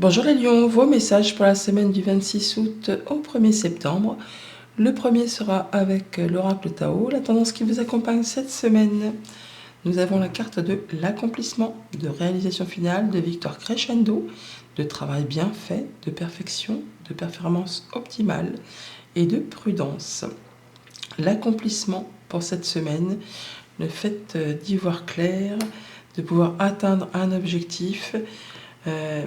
Bonjour les lions, vos messages pour la semaine du 26 août au 1er septembre. Le premier sera avec l'oracle Tao, la tendance qui vous accompagne cette semaine. Nous avons la carte de l'accomplissement, de réalisation finale, de victoire crescendo, de travail bien fait, de perfection, de performance optimale et de prudence. L'accomplissement pour cette semaine, le fait d'y voir clair, de pouvoir atteindre un objectif,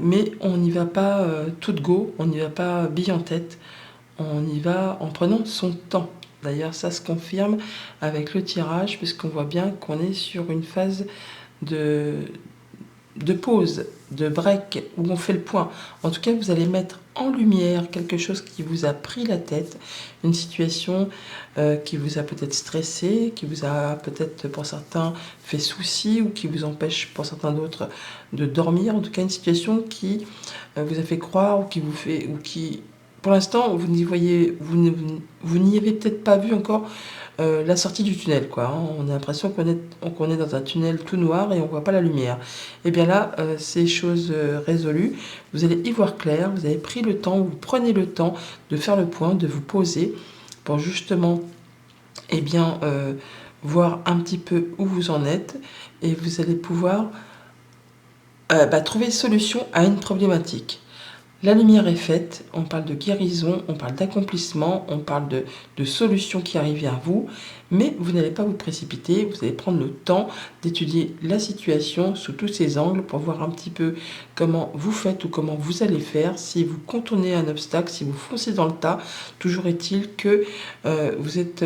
mais on n'y va pas tout de go, on n'y va pas bille en tête, on y va en prenant son temps. D'ailleurs, ça se confirme avec le tirage, puisqu'on voit bien qu'on est sur une phase de, de pause, de break, où on fait le point. En tout cas, vous allez mettre en lumière quelque chose qui vous a pris la tête, une situation qui vous a peut-être stressé, qui vous a peut-être pour certains fait souci, ou qui vous empêche pour certains d'autres de dormir. En tout cas, une situation qui vous a fait croire, ou qui vous fait, ou qui, pour l'instant, vous n'y voyez, vous n'y avez peut-être pas vu encore la sortie du tunnel, quoi. On a l'impression qu'on est dans un tunnel tout noir et on voit pas la lumière. Et bien là, c'est chose résolue. Vous allez y voir clair, vous avez pris le temps, vous prenez le temps de faire le point, de vous poser pour justement, eh bien, voir un petit peu où vous en êtes, et vous allez pouvoir trouver solution à une problématique. La lumière est faite, on parle de guérison, on parle d'accomplissement, on parle de solutions qui arrivent vers vous, mais vous n'allez pas vous précipiter, vous allez prendre le temps d'étudier la situation sous tous ses angles pour voir un petit peu comment vous faites ou comment vous allez faire, si vous contournez un obstacle, si vous foncez dans le tas. Toujours est-il que vous êtes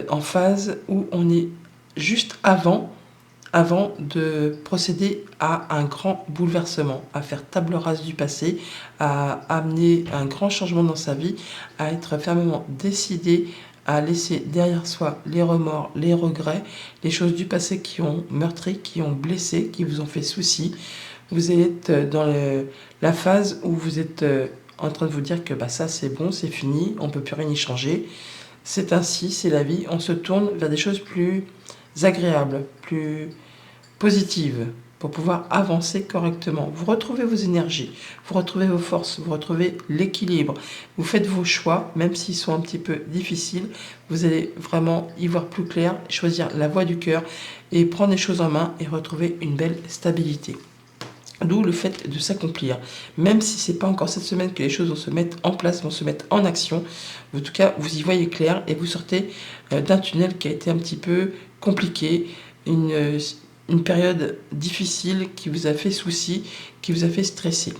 en phase où on est juste avant de procéder à un grand bouleversement, à faire table rase du passé, à amener un grand changement dans sa vie, à être fermement décidé à laisser derrière soi les remords, les regrets, les choses du passé qui ont meurtri, qui ont blessé, qui vous ont fait souci. Vous êtes dans la phase où vous êtes en train de vous dire que ça c'est bon, c'est fini, on ne peut plus rien y changer. C'est ainsi, c'est la vie. On se tourne vers des choses plus agréables, plus positives, pour pouvoir avancer correctement. Vous retrouvez vos énergies, vous retrouvez vos forces, vous retrouvez l'équilibre. Vous faites vos choix, même s'ils sont un petit peu difficiles. Vous allez vraiment y voir plus clair, choisir la voie du cœur et prendre les choses en main et retrouver une belle stabilité. D'où le fait de s'accomplir. Même si ce n'est pas encore cette semaine que les choses vont se mettre en place, vont se mettre en action, en tout cas, vous y voyez clair et vous sortez d'un tunnel qui a été un petit peu compliqué, une période difficile qui vous a fait souci, qui vous a fait stresser.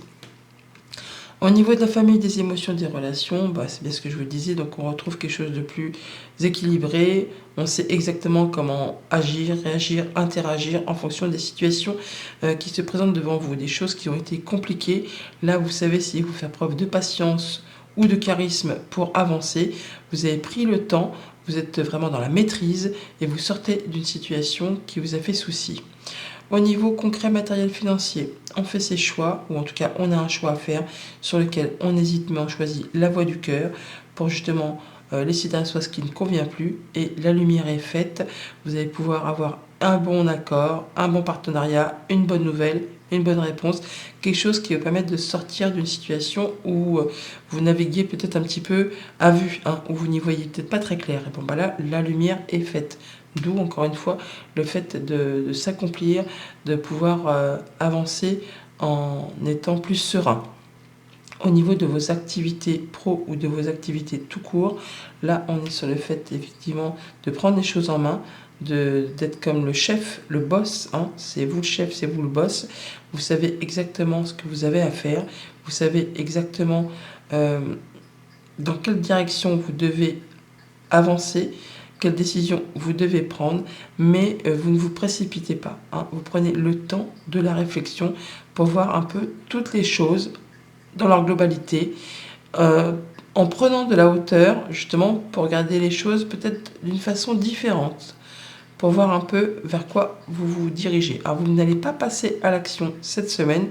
Au niveau de la famille, des émotions, des relations, c'est bien ce que je vous disais, donc on retrouve quelque chose de plus équilibré, on sait exactement comment agir, réagir, interagir en fonction des situations qui se présentent devant vous, des choses qui ont été compliquées. Là, vous savez si vous faire preuve de patience ou de charisme pour avancer. Vous avez pris le temps, vous êtes vraiment dans la maîtrise et vous sortez d'une situation qui vous a fait souci. Au niveau concret, matériel, financier, on fait ses choix, ou en tout cas on a un choix à faire sur lequel on hésite, mais on choisit la voie du cœur pour justement laisser derrière soi ce qui ne convient plus, et la lumière est faite. Vous allez pouvoir avoir un bon accord, un bon partenariat, une bonne nouvelle, une bonne réponse, quelque chose qui va permettre de sortir d'une situation où vous naviguez peut-être un petit peu à vue, où vous n'y voyez peut-être pas très clair. Et bon, là, la lumière est faite. D'où, encore une fois, le fait de s'accomplir, de pouvoir avancer en étant plus serein. Au niveau de vos activités pro ou de vos activités tout court, là, on est sur le fait, effectivement, de prendre les choses en main, d'être comme le chef, le boss. C'est vous le chef, c'est vous le boss. Vous savez exactement ce que vous avez à faire. Vous savez exactement dans quelle direction vous devez avancer, quelle décision vous devez prendre, mais vous ne vous précipitez pas. Vous prenez le temps de la réflexion pour voir un peu toutes les choses dans leur globalité, en prenant de la hauteur, justement, pour regarder les choses peut-être d'une façon différente, pour voir un peu vers quoi vous vous dirigez. Alors, vous n'allez pas passer à l'action cette semaine,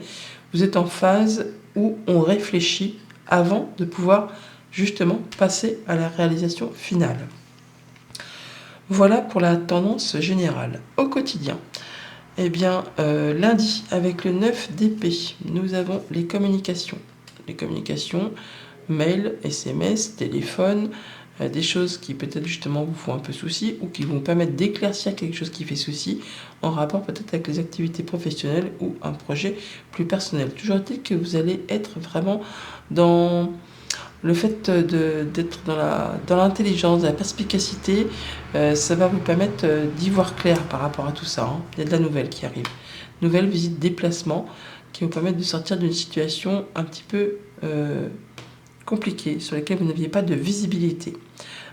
vous êtes en phase où on réfléchit avant de pouvoir justement passer à la réalisation finale. Voilà pour la tendance générale. Au quotidien, Eh bien, lundi, avec le 9 d'épée, nous avons les communications. Les communications, mail, SMS, téléphone, des choses qui peut-être justement vous font un peu souci ou qui vont permettre d'éclaircir quelque chose qui fait souci en rapport peut-être avec les activités professionnelles ou un projet plus personnel. Toujours est-il que vous allez être vraiment dans le fait d'être dans l'intelligence, dans la perspicacité, ça va vous permettre d'y voir clair par rapport à tout ça. Hein. Il y a de la nouvelle qui arrive. Nouvelle visite, déplacement, qui vous permettre de sortir d'une situation un petit peu compliquée, sur laquelle vous n'aviez pas de visibilité.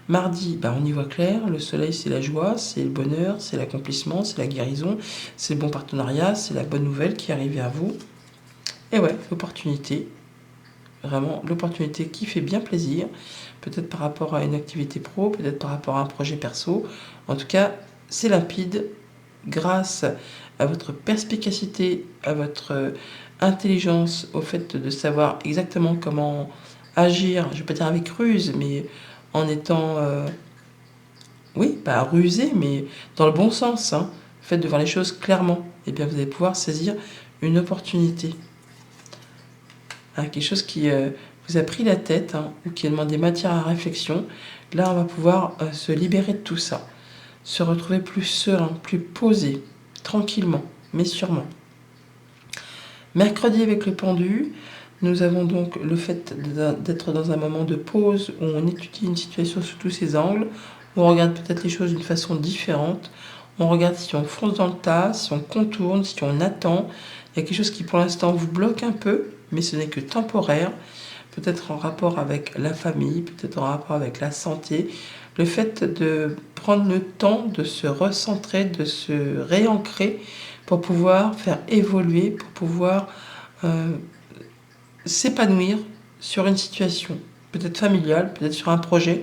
Mardi, on y voit clair, le soleil c'est la joie, c'est le bonheur, c'est l'accomplissement, c'est la guérison, c'est le bon partenariat, c'est la bonne nouvelle qui arrive vers vous. Et ouais, l'opportunité. Vraiment, l'opportunité qui fait bien plaisir, peut-être par rapport à une activité pro, peut-être par rapport à un projet perso. En tout cas, c'est limpide grâce à votre perspicacité, à votre intelligence, au fait de savoir exactement comment agir, je ne vais pas dire avec ruse, mais en étant, oui, pas rusé, mais dans le bon sens, hein, le fait de voir les choses clairement, et bien vous allez pouvoir saisir une opportunité. Quelque chose qui vous a pris la tête ou qui a demandé matière à réflexion, là on va pouvoir se libérer de tout ça, se retrouver plus serein, plus posé, tranquillement, mais sûrement. Mercredi avec le pendu, nous avons donc le fait d'être dans un moment de pause où on étudie une situation sous tous ses angles, où on regarde peut-être les choses d'une façon différente, on regarde si on fonce dans le tas, si on contourne, si on attend. Il y a quelque chose qui pour l'instant vous bloque un peu, mais ce n'est que temporaire, peut-être en rapport avec la famille, peut-être en rapport avec la santé. Le fait de prendre le temps de se recentrer, de se réancrer pour pouvoir faire évoluer, pour pouvoir s'épanouir sur une situation, peut-être familiale, peut-être sur un projet.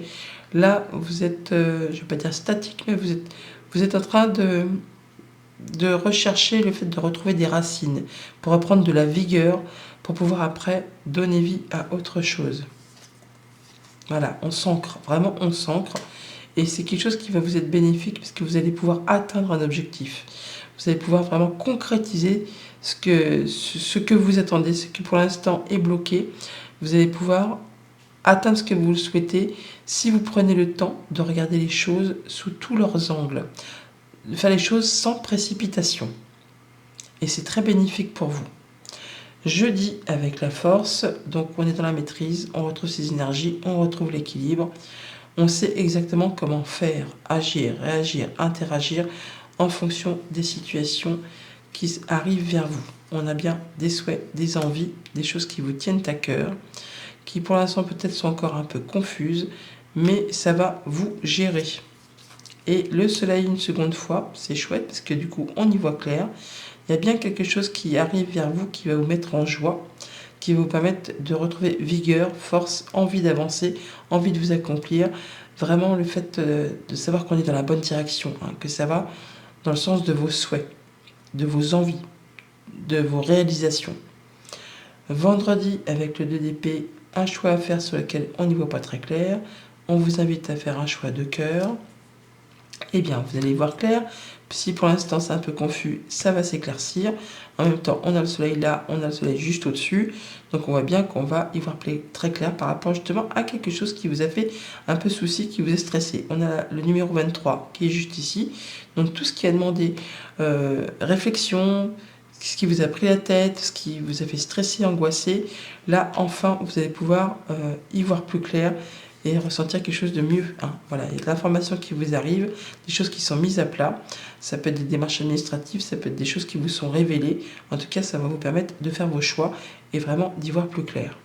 Là, vous êtes, je ne vais pas dire statique, mais vous êtes en train de rechercher le fait de retrouver des racines, pour reprendre de la vigueur, pour pouvoir après donner vie à autre chose. Voilà, on s'ancre, vraiment on s'ancre, et c'est quelque chose qui va vous être bénéfique, parce que vous allez pouvoir atteindre un objectif. Vous allez pouvoir vraiment concrétiser ce que vous attendez, ce qui pour l'instant est bloqué. Vous allez pouvoir atteindre ce que vous le souhaitez si vous prenez le temps de regarder les choses sous tous leurs angles, de faire les choses sans précipitation. Et c'est très bénéfique pour vous. Jeudi avec la force, donc on est dans la maîtrise, on retrouve ses énergies, on retrouve l'équilibre. On sait exactement comment faire, agir, réagir, interagir en fonction des situations qui arrivent vers vous. On a bien des souhaits, des envies, des choses qui vous tiennent à cœur, qui pour l'instant peut-être sont encore un peu confuses, mais ça va vous gérer. Et le soleil une seconde fois, c'est chouette parce que du coup on y voit clair. Il y a bien quelque chose qui arrive vers vous qui va vous mettre en joie, qui va vous permettre de retrouver vigueur, force, envie d'avancer, envie de vous accomplir. Vraiment le fait de savoir qu'on est dans la bonne direction, que ça va dans le sens de vos souhaits, de vos envies, de vos réalisations. Vendredi, avec le 2 d'épée, un choix à faire sur lequel on n'y voit pas très clair. On vous invite à faire un choix de cœur. Eh bien, vous allez y voir clair. Si pour l'instant c'est un peu confus, ça va s'éclaircir. En même temps, on a le soleil là, on a le soleil juste au-dessus. Donc on voit bien qu'on va y voir très clair par rapport justement à quelque chose qui vous a fait un peu souci, qui vous est stressé. On a le numéro 23 qui est juste ici. Donc tout ce qui a demandé réflexion, ce qui vous a pris la tête, ce qui vous a fait stresser, angoisser, là enfin vous allez pouvoir y voir plus clair et ressentir quelque chose de mieux. Voilà, il y a de l'information qui vous arrive, des choses qui sont mises à plat. Ça peut être des démarches administratives, ça peut être des choses qui vous sont révélées. En tout cas, ça va vous permettre de faire vos choix et vraiment d'y voir plus clair.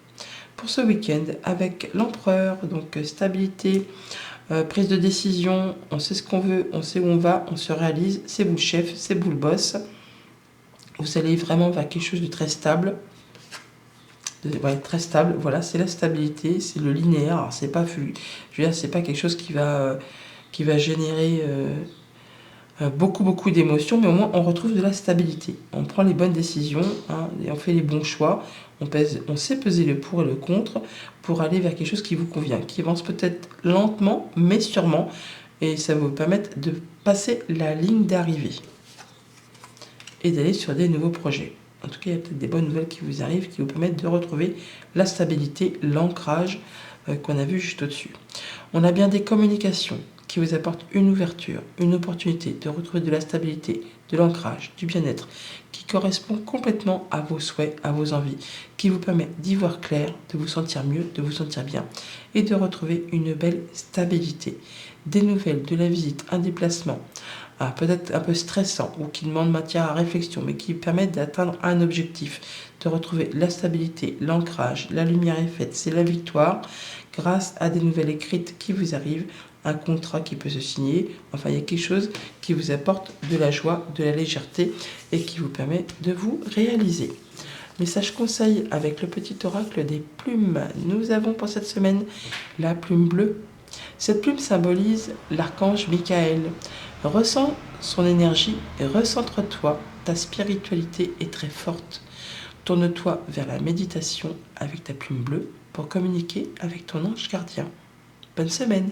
Pour ce week-end, avec l'empereur, donc stabilité, prise de décision, on sait ce qu'on veut, on sait où on va, on se réalise, c'est vous le chef, c'est vous le boss. Vous allez vraiment vers quelque chose de très stable. Très stable, voilà, c'est la stabilité, c'est le linéaire. Alors, c'est pas c'est pas quelque chose qui va générer beaucoup d'émotions, mais au moins on retrouve de la stabilité. On prend les bonnes décisions, et on fait les bons choix. On sait peser le pour et le contre pour aller vers quelque chose qui vous convient, qui avance peut-être lentement, mais sûrement, et ça va vous permettre de passer la ligne d'arrivée. et d'aller sur des nouveaux projets. En tout cas, il y a peut-être des bonnes nouvelles qui vous arrivent, qui vous permettent de retrouver la stabilité, l'ancrage qu'on a vu juste au-dessus. On a bien des communications qui vous apportent une ouverture, une opportunité de retrouver de la stabilité, de l'ancrage, du bien-être, qui correspond complètement à vos souhaits, à vos envies, qui vous permet d'y voir clair, de vous sentir mieux, de vous sentir bien et de retrouver une belle stabilité. Des nouvelles, de la visite, un déplacement, peut-être un peu stressant ou qui demande matière à réflexion, mais qui permettent d'atteindre un objectif, de retrouver la stabilité, l'ancrage, la lumière est faite, c'est la victoire, grâce à des nouvelles écrites qui vous arrivent, un contrat qui peut se signer, enfin il y a quelque chose qui vous apporte de la joie, de la légèreté et qui vous permet de vous réaliser. Message conseil avec le petit oracle des plumes. Nous avons pour cette semaine la plume bleue. Cette plume symbolise l'archange Michael. Ressens son énergie et recentre-toi. Ta spiritualité est très forte. Tourne-toi vers la méditation avec ta plume bleue pour communiquer avec ton ange gardien. Bonne semaine!